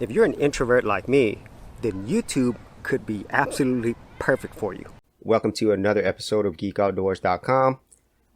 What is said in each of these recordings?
If you're an introvert like me, then YouTube could be absolutely perfect for you. Welcome to another episode of GeekOutdoors.com.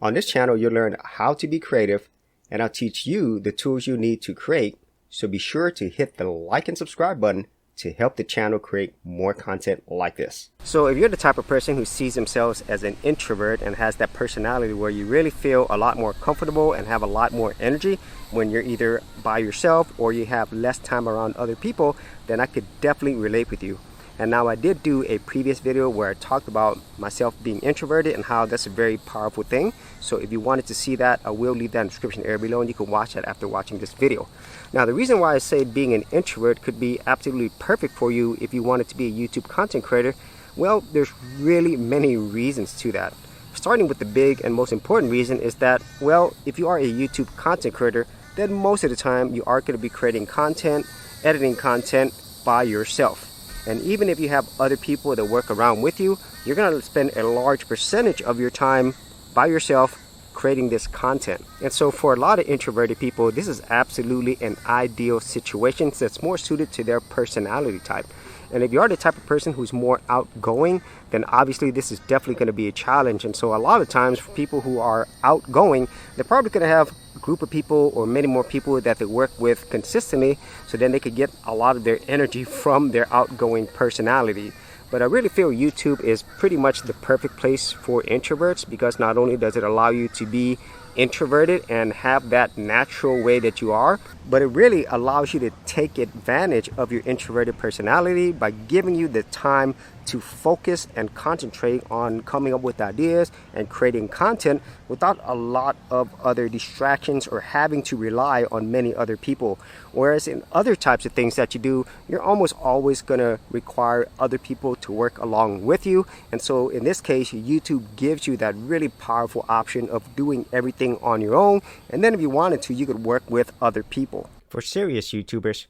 On this channel, you'll learn how to be creative, and I'll teach you the tools you need to create, so be sure to hit the like and subscribe button to help the channel create more content like this. So if you're the type of person who sees themselves as an introvert and has that personality where you really feel a lot more comfortable and have a lot more energy when you're either by yourself or you have less time around other people, then I could definitely relate with you. And now I did do a previous video where I talked about myself being introverted and how that's a very powerful thing. So if you wanted to see that, I will leave that in the description area below and you can watch that after watching this video. Now the reason why I say being an introvert could be absolutely perfect for you if you wanted to be a YouTube content creator, well, there's really many reasons to that. Starting with the big and most important reason is that, well, if you are a YouTube content creator, then most of the time you are going to be creating content, editing content by yourself. And even if you have other people that work around with you, you're going to spend a large percentage of your time by yourself creating this content. And so for a lot of introverted people, this is absolutely an ideal situation that's more suited to their personality type. And if you are the type of person who's more outgoing, then obviously this is definitely going to be a challenge. And so a lot of times for people who are outgoing, they're probably going to have a group of people or many more people that they work with consistently, so then they could get a lot of their energy from their outgoing personality. But I really feel YouTube is pretty much the perfect place for introverts, because not only does it allow you to be introverted and have that natural way that you are, but it really allows you to take advantage of your introverted personality by giving you the time to focus and concentrate on coming up with ideas and creating content without a lot of other distractions or having to rely on many other people. Whereas in other types of things that you do, you're almost always going to require other people to work along with you. And so in this case, YouTube gives you that really powerful option of doing everything on your own. And then if you wanted to, you could work with other people. For serious YouTubers,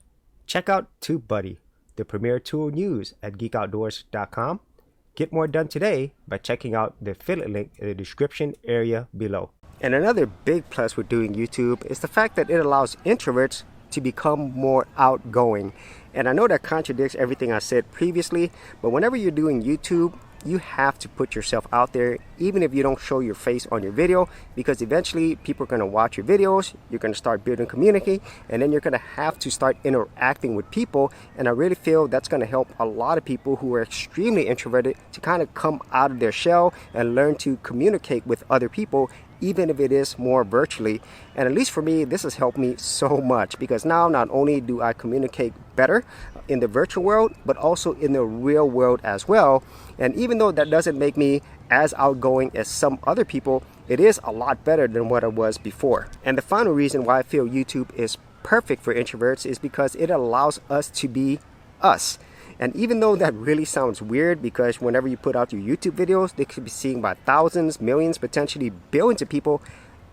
check out TubeBuddy, the premier tool news at GeekOutdoors.com. Get more done today by checking out the affiliate link in the description area below. And another big plus with doing YouTube is the fact that it allows introverts to become more outgoing. And I know that contradicts everything I said previously, but whenever you're doing YouTube, you have to put yourself out there, even if you don't show your face on your video, because eventually people are going to watch your videos, you're going to start building community, and then you're going to have to start interacting with people. And I really feel that's going to help a lot of people who are extremely introverted to kind of come out of their shell and learn to communicate with other people, even if it is more virtually. And at least for me, this has helped me so much, because now not only do I communicate better in the virtual world, but also in the real world as well. And even though that doesn't make me as outgoing as some other people, it is a lot better than what I was before. And the final reason why I feel YouTube is perfect for introverts is because it allows us to be us. And even though that really sounds weird, because whenever you put out your YouTube videos, they could be seen by thousands, millions, potentially billions of people,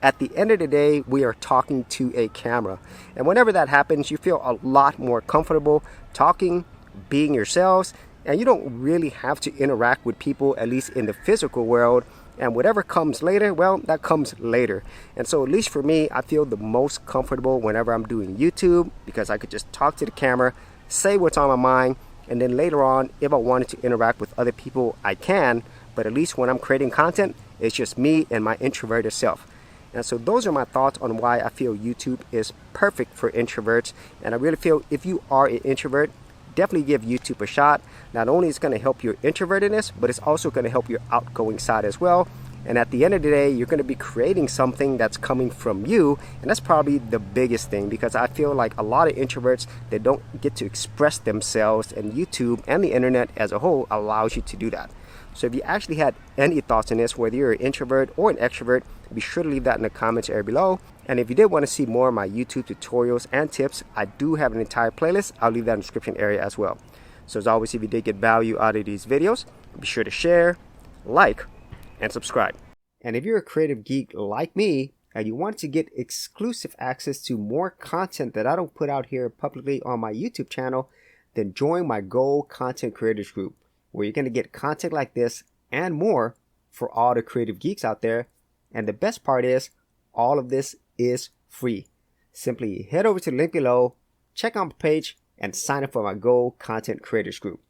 at the end of the day, we are talking to a camera. And whenever that happens, you feel a lot more comfortable talking, being yourselves, and you don't really have to interact with people, at least in the physical world. And whatever comes later, well, that comes later. And so at least for me, I feel the most comfortable whenever I'm doing YouTube, because I could just talk to the camera, say what's on my mind, and then later on, if I wanted to interact with other people, I can. But at least when I'm creating content, it's just me and my introverted self. And so those are my thoughts on why I feel YouTube is perfect for introverts. And I really feel if you are an introvert, definitely give YouTube a shot. Not only is it going to help your introvertedness, but it's also going to help your outgoing side as well. And at the end of the day, you're going to be creating something that's coming from you. And that's probably the biggest thing, because I feel like a lot of introverts, they don't get to express themselves, and YouTube and the internet as a whole allows you to do that. So if you actually had any thoughts on this, whether you're an introvert or an extrovert, be sure to leave that in the comments area below. And if you did want to see more of my YouTube tutorials and tips, I do have an entire playlist. I'll leave that in the description area as well. So as always, if you did get value out of these videos, be sure to share, like, and subscribe. And if you're a creative geek like me, and you want to get exclusive access to more content that I don't put out here publicly on my YouTube channel, then join my Gold Content Creators group, where you're going to get content like this and more for all the creative geeks out there. And the best part is, all of this is free. Simply head over to the link below, check out my page, and sign up for my Gold Content Creators group.